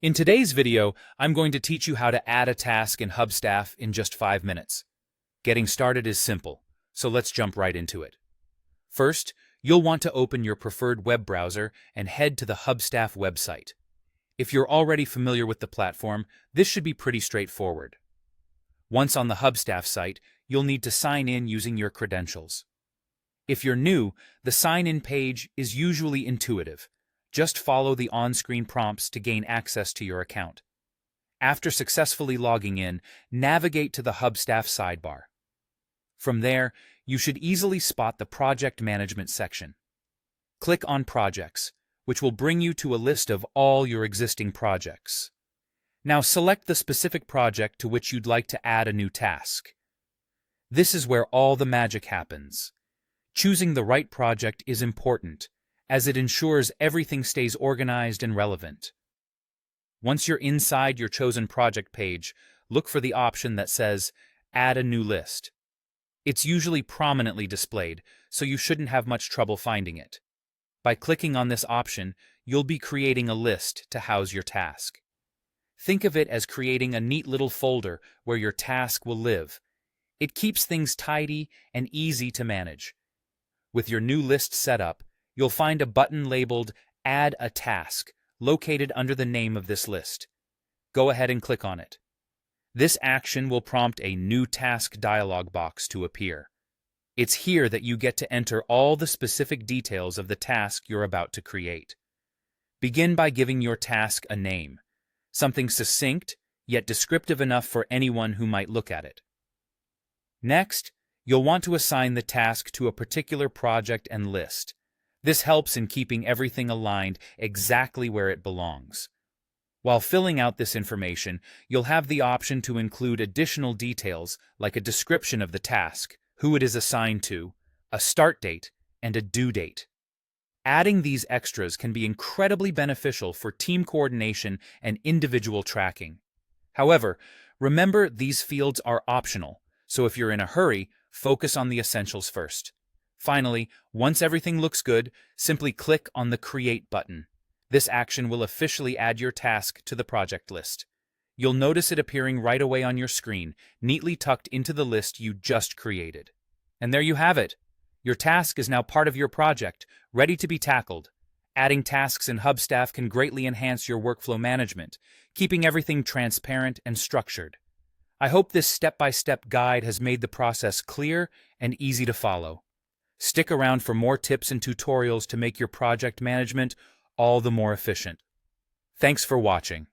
In today's video, I'm going to teach you how to add a task in Hubstaff in just 5 minutes. Getting started is simple, so let's jump right into it. First, you'll want to open your preferred web browser and head to the Hubstaff website. If you're already familiar with the platform, this should be pretty straightforward. Once on the Hubstaff site, you'll need to sign in using your credentials. If you're new, the sign-in page is usually intuitive. Just follow the on-screen prompts to gain access to your account. After successfully logging in, navigate to the Hubstaff sidebar. From there, you should easily spot the Project Management section. Click on Projects, which will bring you to a list of all your existing projects. Now select the specific project to which you'd like to add a new task. This is where all the magic happens. Choosing the right project is important, as it ensures everything stays organized and relevant. Once you're inside your chosen project page, look for the option that says Add a New List. It's usually prominently displayed, so you shouldn't have much trouble finding it. By clicking on this option, you'll be creating a list to house your task. Think of it as creating a neat little folder where your task will live. It keeps things tidy and easy to manage. With your new list set up, you'll find a button labeled Add a Task located under the name of this list. Go ahead and click on it. This action will prompt a New Task dialog box to appear. It's here that you get to enter all the specific details of the task you're about to create. Begin by giving your task a name, something succinct yet descriptive enough for anyone who might look at it. Next, you'll want to assign the task to a particular project and list. This helps in keeping everything aligned exactly where it belongs. While filling out this information, you'll have the option to include additional details like a description of the task, who it is assigned to, a start date, and a due date. Adding these extras can be incredibly beneficial for team coordination and individual tracking. However, remember these fields are optional, so if you're in a hurry, focus on the essentials first. Finally, once everything looks good, simply click on the Create button. This action will officially add your task to the project list. You'll notice it appearing right away on your screen, neatly tucked into the list you just created. And there you have it. Your task is now part of your project, ready to be tackled. Adding tasks in Hubstaff can greatly enhance your workflow management, keeping everything transparent and structured. I hope this step-by-step guide has made the process clear and easy to follow. Stick around for more tips and tutorials to make your project management all the more efficient. Thanks for watching.